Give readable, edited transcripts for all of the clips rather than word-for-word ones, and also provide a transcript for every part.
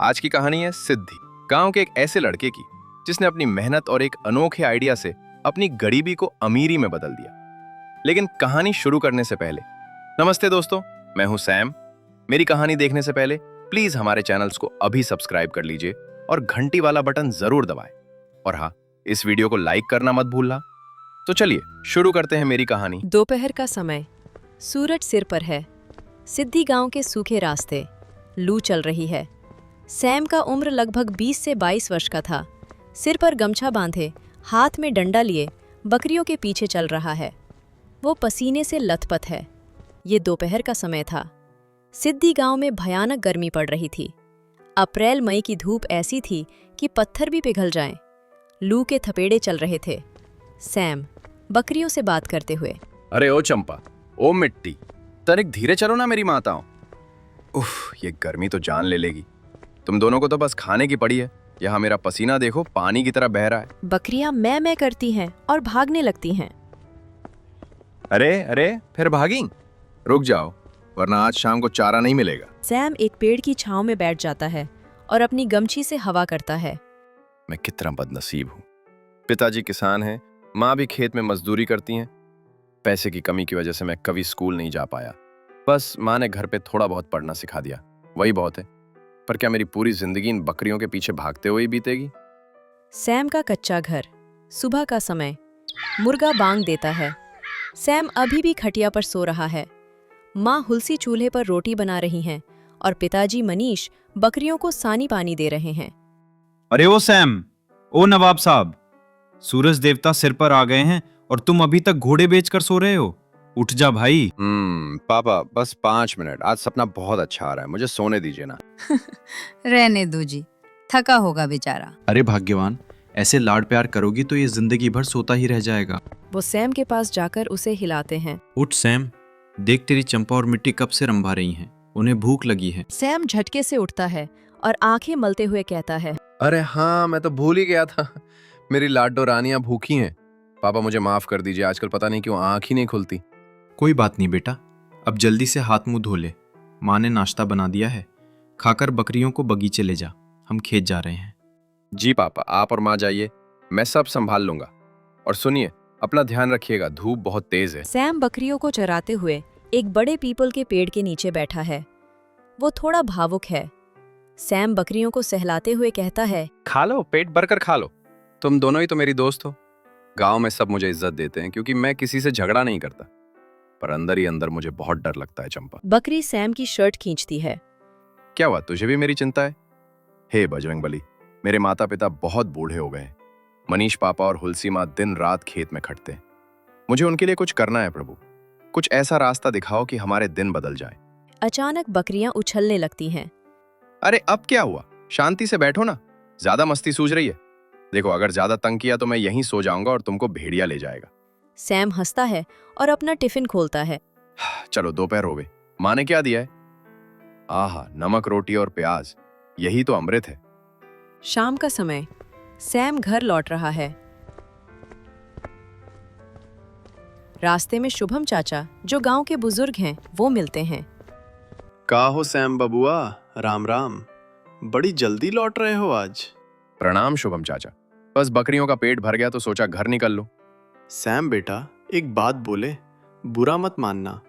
आज की कहानी है सिद्धि, गांव के एक ऐसे लड़के की जिसने अपनी मेहनत और एक अनोखे आइडिया से अपनी गरीबी को अमीरी में बदल दिया। लेकिन कहानी शुरू करने से पहले नमस्ते दोस्तों, मैं हूं सैम। मेरी कहानी देखने से पहले प्लीज हमारे चैनल्स को अभी सब्सक्राइब कर लीजिए और घंटी वाला बटन जरूर दबाएं। और हाँ, इस वीडियो को लाइक करना मत भूलना। तो चलिए शुरू करते हैं मेरी कहानी। दोपहर का समय, सूरज सिर पर है। सिद्धि गांव के सूखे रास्ते, लू चल रही है। सैम का उम्र लगभग 20 से 22 वर्ष का था। सिर पर गमछा बांधे, हाथ में डंडा लिए बकरियों के पीछे चल रहा है। वो पसीने से लथपथ है। ये दोपहर का समय था। सिद्धि गांव में भयानक गर्मी पड़ रही थी। अप्रैल मई की धूप ऐसी थी कि पत्थर भी पिघल जाएं। लू के थपेड़े चल रहे थे। सैम बकरियों से बात करते हुए, अरे ओ चंपा, ओ मिट्टी, तनिक धीरे चलो ना मेरी माताओं। उफ, ये गर्मी तो जान ले लेगी। तुम दोनों को तो बस खाने की पड़ी है। यहाँ मेरा पसीना देखो, पानी की तरह बह रहा है। बकरियां मैं करती हैं और भागने लगती हैं। अरे अरे, फिर भागी? रुक जाओ, वरना आज शाम को चारा नहीं मिलेगा। सैम एक पेड़ की छांव में बैठ जाता है और अपनी गमछी से हवा करता है। मैं कितना बदनसीब हूँ। पिताजी किसान हैं, माँ भी खेत में मजदूरी करती हैं। पैसे की कमी की वजह से मैं कभी स्कूल नहीं जा पाया। बस माँ ने घर पे थोड़ा बहुत पढ़ना सिखा दिया, वही बहुत है। पर क्या मेरी पूरी जिंदगी इन बकरियों के पीछे भागते हुए ही बीतेगी? सैम का कच्चा घर, सुबह का समय, मुर्गा बांग देता है। सैम अभी भी खटिया पर सो रहा है। माँ हुलसी चूल्हे पर रोटी बना रही हैं और पिताजी मनीष बकरियों को सानी पानी दे रहे हैं। अरे ओ सैम, ओ नवाब साहब, सूरज देवता सिर पर आ गए हैं और तुम अभी तक घोड़े बेचकर सो रहे हो। उठ जा भाई। पापा बस 5 मिनट, आज सपना बहुत अच्छा आ रहा है, मुझे सोने दीजिए ना। रहने दो जी, थका होगा बेचारा। अरे भाग्यवान, ऐसे लाड प्यार करोगी तो ये जिंदगी भर सोता ही रह जाएगा। वो सैम के पास जाकर उसे हिलाते हैं। उठ सैम, देख तेरी चंपा और मिट्टी कब से रंभा रही हैं, उन्हें भूख लगी है। सैम झटके से उठता है और आंखें मलते हुए कहता है, अरे हाँ, मैं तो भूल ही गया था। मेरी लाडो रानियां भूखी हैं। पापा मुझे माफ कर दीजिए, आजकल पता नहीं क्यों आंख ही नहीं खुलती। कोई बात नहीं बेटा, अब जल्दी से हाथ मुंह धो ले। माँ ने नाश्ता बना दिया है, खाकर बकरियों को बगीचे ले जा, हम खेत जा रहे हैं। जी पापा, आप और माँ जाइए, मैं सब संभाल लूंगा। और सुनिए, अपना ध्यान रखिएगा, धूप बहुत तेज है। सैम बकरियों को चराते हुए एक बड़े पीपल के पेड़ के नीचे बैठा है। वो थोड़ा भावुक है। सैम बकरियों को सहलाते हुए कहता है, खा लो, पेट भरकर खा लो। तुम दोनों ही तो मेरी दोस्त हो। गांव में सब मुझे इज्जत देते हैं क्योंकि मैं किसी से झगड़ा नहीं करता, पर अंदर ही अंदर मुझे बहुत डर लगता है। चंपा, बकरी सैम की शर्ट खींचती है। क्या हुआ, तुझे भी मेरी चिंता है? हे बजरंगबली, मेरे माता पिता बहुत बूढ़े हो गए हैं। मनीष पापा और हुलसी माँ दिन रात खेत में खटते हैं। मुझे उनके लिए कुछ करना है प्रभु। कुछ ऐसा रास्ता दिखाओ कि हमारे दिन बदल जाए। अचानक बकरियां उछलने लगती हैं। अरे अब क्या हुआ, शांति से बैठो ना, ज्यादा मस्ती सूझ रही है। देखो, अगर ज्यादा तंग किया तो मैं यहीं सो जाऊंगा और तुमको भेड़िया ले जाएगा। सैम हंसता है और अपना टिफिन खोलता है। चलो, दोपहर हो गई, माँ ने क्या दिया है? आहा, नमक रोटी और प्याज, यही तो अमृत है। शाम का समय, सैम घर लौट रहा है। रास्ते में शुभम चाचा, जो गांव के बुजुर्ग हैं, वो मिलते हैं। का हो सैम बबुआ, राम राम। बड़ी जल्दी लौट रहे हो आज। प्रणाम शुभम चाचा, बस बकरियों का पेट भर गया तो सोचा घर निकल लो। सैम बेटा, एक बात बोले, बुरा मत मानना।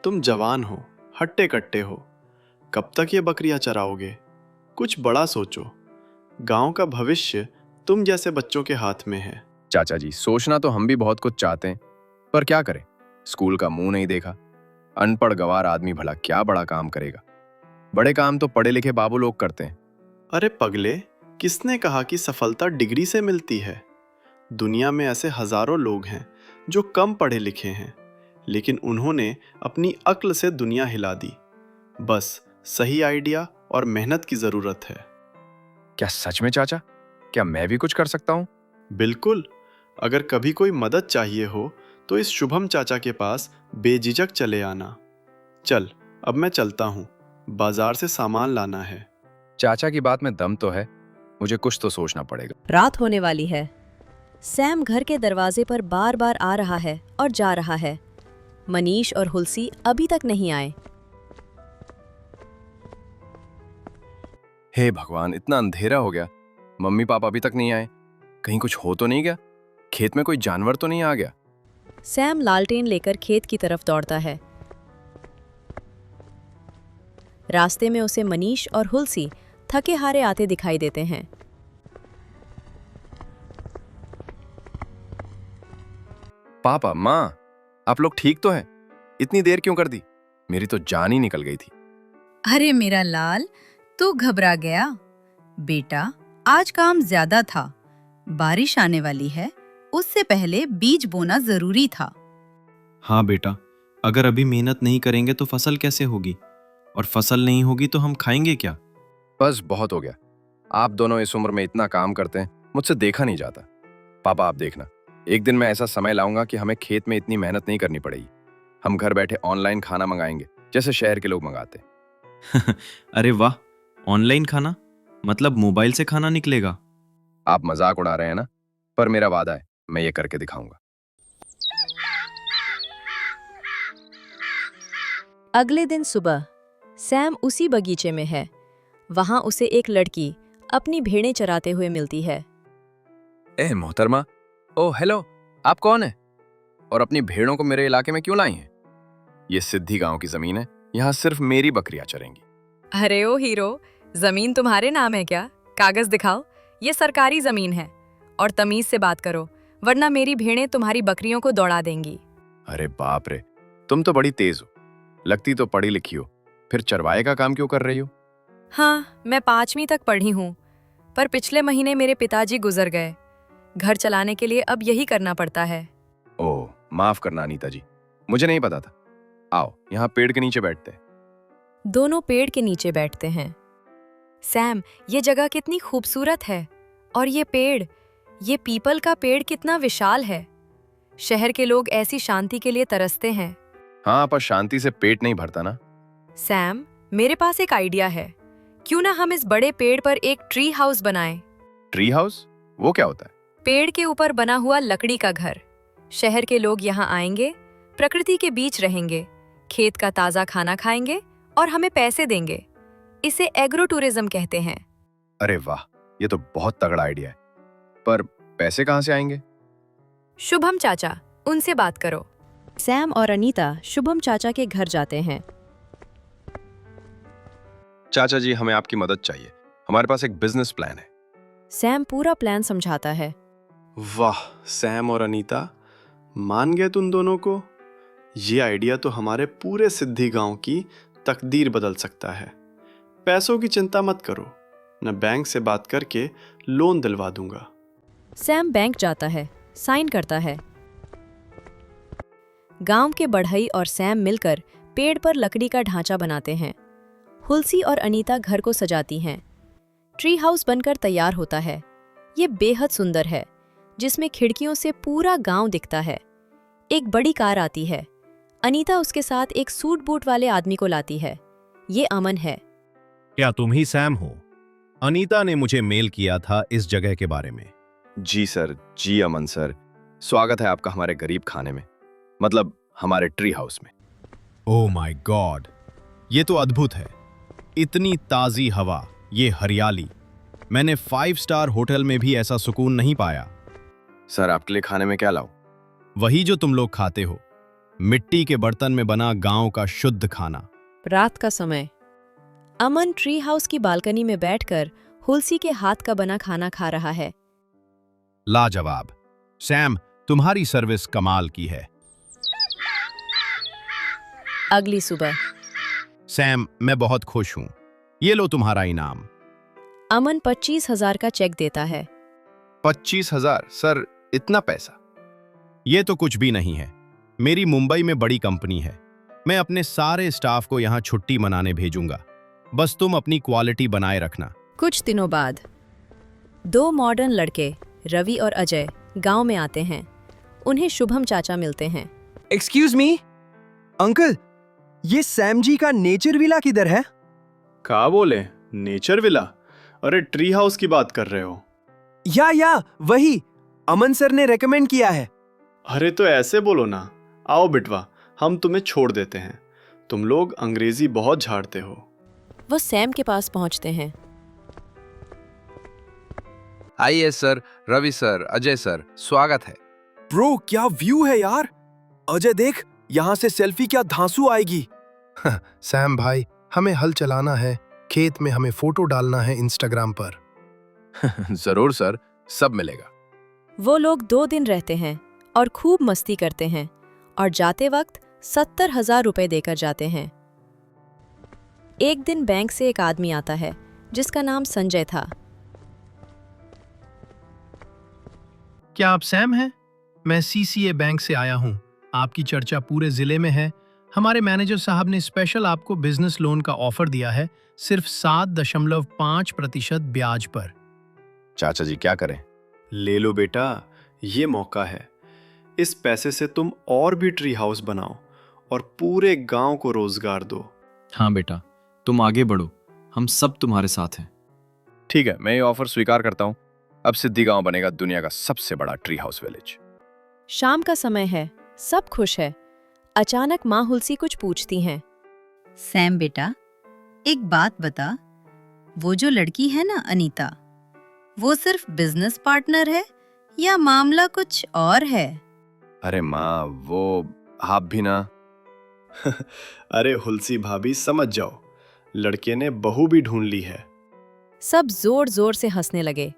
तुम जवान हो, हट्टे कट्टे हो, कब तक ये बकरियां चराओगे? कुछ बड़ा सोचो। गांव का भविष्य तुम जैसे बच्चों के हाथ में है। चाचा जी, सोचना तो हम भी बहुत कुछ चाहते हैं, पर क्या करें, स्कूल का मुंह नहीं देखा। अनपढ़ गवार आदमी भला क्या बड़ा काम करेगा? बड़े काम तो पढ़े लिखे बाबू लोग करते हैं। अरे पगले, किसने कहा कि सफलता डिग्री से मिलती है? दुनिया में ऐसे हजारों लोग हैं जो कम पढ़े लिखे हैं, लेकिन उन्होंने अपनी अक्ल से दुनिया हिला दी। बस सही आइडिया और मेहनत की जरूरत है। क्या सच में चाचा? क्या मैं भी कुछ कर सकता हूँ? बिल्कुल। अगर कभी कोई मदद चाहिए हो तो इस शुभम चाचा के पास बेझिझक चले आना। चल, अब मैं चलता हूँ, बाजार से सामान लाना है। चाचा की बात में दम तो है, मुझे कुछ तो सोचना पड़ेगा। रात होने वाली है। सैम घर के दरवाजे पर बार बार आ रहा है और जा रहा है। मनीष और हुलसी अभी तक नहीं आए। हे भगवान, इतना अंधेरा हो गया, मम्मी पापा अभी तक नहीं आए। कहीं कुछ हो तो नहीं गया? खेत में कोई जानवर तो नहीं आ गया? सैम लालटेन लेकर खेत की तरफ दौड़ता है। रास्ते में उसे मनीष और हुलसी थके हारे आते दिखाई देते हैं। पापा, माँ, आप लोग ठीक तो हैं? इतनी देर क्यों कर दी? मेरी तो जान ही निकल गई थी। अरे मेरा लाल, तू घबरा गया? बेटा, आज काम ज्यादा था। बारिश आने वाली है, उससे पहले बीज बोना जरूरी था। हाँ बेटा, अगर अभी मेहनत नहीं करेंगे तो फसल कैसे होगी, और फसल नहीं होगी तो हम खाएंगे क्या? बस बहुत हो गया। आप दोनों इस उम्र में इतना काम करते हैं, मुझसे देखा नहीं जाता। पापा, आप देखना, एक दिन मैं ऐसा समय लाऊंगा कि हमें खेत में इतनी मेहनत नहीं करनी पड़ेगी। हम घर बैठे ऑनलाइन खाना मंगाएंगे, जैसे शहर के लोग मंगाते। अरे वाह, ऑनलाइन खाना मतलब मोबाइल से खाना निकलेगा? आप मजाक उड़ा रहे हैं ना? पर मेरा वादा है, मैं ये करके दिखाऊंगा। अगले दिन सुबह सैम उसी बगीचे में है। वहां उसे एक लड़की अपनी भेड़ें चराते हुए मिलती है। ए मोहतरमा, ओ हेलो, आप कौन है? और अपनी भेड़ों को मेरे इलाके में क्यों लाई हैं? ये सिद्धि गांव की जमीन है, यहाँ सिर्फ मेरी बकरियां चरेंगी। अरे ओ हीरो, जमीन तुम्हारे नाम है क्या? कागज दिखाओ, ये सरकारी जमीन है। और तमीज से बात करो, वरना मेरी भेड़ें तुम्हारी बकरियों को दौड़ा देंगी। अरे बाप रे, तुम तो बड़ी तेज हो, लगती तो पढ़ी लिखी हो, फिर चरवाए का काम क्यों कर रही हो? हाँ, मैं 5वीं तक पढ़ी हूँ, पर पिछले महीने मेरे पिताजी गुजर गए। घर चलाने के लिए अब यही करना पड़ता है। ओह, माफ करना अनीता जी, मुझे नहीं पता था। आओ, यहाँ पेड़ के नीचे बैठते हैं। दोनों पेड़ के नीचे बैठते हैं। सैम, ये जगह कितनी खूबसूरत है, और ये पेड़, ये पीपल का पेड़ कितना विशाल है। शहर के लोग ऐसी शांति के लिए तरसते हैं। हाँ, पर शांति से पेट नहीं भरता ना। सैम, मेरे पास एक आइडिया है। क्यों ना हम इस बड़े पेड़ पर एक ट्री हाउस बनाएं? Tree house? वो क्या होता है? पेड़ के ऊपर बना हुआ लकड़ी का घर। शहर के लोग यहाँ आएंगे, प्रकृति के बीच रहेंगे, खेत का ताजा खाना खाएंगे और हमें पैसे देंगे। इसे एग्रो टूरिज्म कहते हैं। अरे वाह, ये तो बहुत तगड़ा आइडिया है। पर पैसे कहाँ से आएंगे? शुभम चाचा, उनसे बात करो। सैम और अनीता शुभम चाचा के घर जाते हैं। चाचा जी, हमें आपकी मदद चाहिए। हमारे पास एक बिजनेस प्लान है। सैम पूरा प्लान समझाता है। वाह, सैम और अनीता, मान गए तुम दोनों को? ये आइडिया तो हमारे पूरे सिद्धि गांव की तकदीर बदल सकता है। पैसों की चिंता मत करो, मैं बैंक से बात करके लोन दिलवा दूंगा। सैम बैंक जाता है, साइन करता है। गांव के बढ़ई और सैम मिलकर पेड़ पर लकड़ी का ढांचा बनाते हैं। हुलसी और अनीता घर को सजाती हैं। ट्री हाउस बनकर तैयार होता है। ये बेहद सुंदर है, जिसमें खिड़कियों से पूरा गांव दिखता है। एक बड़ी कार आती है। अनीता उसके साथ एक सूट बूट वाले आदमी को लाती है। ये अमन है। क्या तुम ही सैम हो? अनीता ने मुझे मेल किया था इस जगह के बारे में। जी सर, जी अमन सर, स्वागत है आपका हमारे गरीब खाने में, मतलब हमारे ट्री हाउस में। ओह माय गॉड, ये तो अद्भुत है। इतनी ताजी हवा, ये हरियाली, मैंने 5 स्टार होटल में भी ऐसा सुकून नहीं पाया। सर, आपके लिए खाने में क्या लाऊं? वही जो तुम लोग खाते हो, मिट्टी के बर्तन में बना गांव का शुद्ध खाना। रात का समय। अमन ट्री हाउस की बालकनी में बैठकर हुलसी के हाथ का बना खाना खा रहा है। लाजवाब। सैम, तुम्हारी सर्विस कमाल की है। अगली सुबह। सैम, मैं बहुत खुश हूं। ये लो तुम्हारा इनाम। अमन 25,000 का चेक देता है। 25,000? सर, इतना पैसा? ये तो कुछ भी नहीं है। मेरी मुंबई में बड़ी कंपनी है। मैं अपने सारे स्टाफ को यहाँ छुट्टी मनाने भेजूंगा। बस तुम अपनी क्वालिटी बनाए रखना। कुछ दिनों बाद 2 मॉडर्न लड़के रवि और अजय गांव में आते हैं। उन्हें शुभम चाचा मिलते हैं। एक्सक्यूज मी अंकल, ये सैम जी का नेचर विला किधर है? का बोले? Nature villa? अरे ट्री हाउस की बात कर रहे हो? या वही, अमन सर ने रेकमेंड किया है। अरे तो ऐसे बोलो ना। आओ बिटवा, हम तुम्हें छोड़ देते हैं। तुम लोग अंग्रेजी बहुत झाड़ते हो। वो सैम के पास पहुंचते हैं। आइए sir, Ravi sir, Ajay sir, स्वागत है। ब्रो, क्या व्यू है यार। अजय देख, यहाँ से सेल्फी क्या धांसू आएगी। सैम भाई, हमें हल चलाना है, खेत में हमें फोटो डालना है इंस्टाग्राम पर। जरूर सर, सब मिलेगा। वो लोग 2 दिन रहते हैं और खूब मस्ती करते हैं और जाते वक्त 70,000 रुपए देकर जाते हैं। एक दिन बैंक से एक आदमी आता है जिसका नाम संजय था। क्या आप सैम हैं? मैं सीसीए बैंक से आया हूँ। आपकी चर्चा पूरे जिले में है। हमारे मैनेजर साहब ने स्पेशल आपको बिजनेस लोन का ऑफर दिया है, सिर्फ 7.5% ब्याज पर। चाचा जी क्या करें? ले लो बेटा, ये मौका है। इस पैसे से तुम और भी ट्री हाउस बनाओ और पूरे गांव को रोजगार दो। हाँ बेटा, तुम आगे बढ़ो, हम सब तुम्हारे साथ हैं। ठीक है, मैं ये ऑफर स्वीकार करता हूँ। अब सिद्धि गांव बनेगा दुनिया का सबसे बड़ा ट्री हाउस विलेज। शाम का समय है, सब खुश है। अचानक माँ हुलसी कुछ पूछती हैं। सैम बेटा, एक बात बता, वो जो लड़की है ना अनीता, वो सिर्फ बिजनेस पार्टनर है या मामला कुछ और है? अरे माँ, वो आप भी ना। अरे हुलसी भाभी, समझ जाओ, लड़के ने बहू भी ढूंढ ली है। सब जोर जोर से हंसने लगे।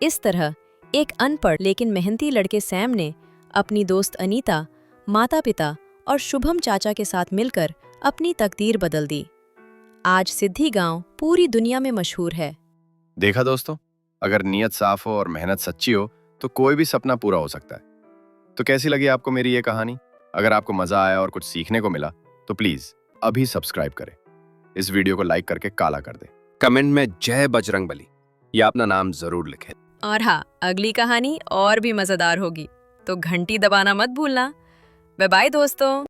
इस तरह एक अनपढ़ लेकिन मेहनती लड़के सैम ने अपनी दोस्त अनीता, माता पिता और शुभम चाचा के साथ मिलकर अपनी तकदीर बदल दी। आज सिद्धि गांव पूरी दुनिया में मशहूर है। देखा दोस्तों, अगर नीयत साफ हो और मेहनत सच्ची हो तो कोई भी सपना पूरा हो सकता है। तो कैसी लगी आपको मेरी ये कहानी? अगर आपको मजा आया और कुछ सीखने को मिला तो प्लीज अभी सब्सक्राइब करें। इस वीडियो को लाइक करके काला कर दें। कमेंट में जय बजरंगबली या अपना नाम जरूर लिखें। और हाँ, अगली कहानी और भी मजेदार होगी, तो घंटी दबाना मत भूलना। बाय बाय दोस्तों।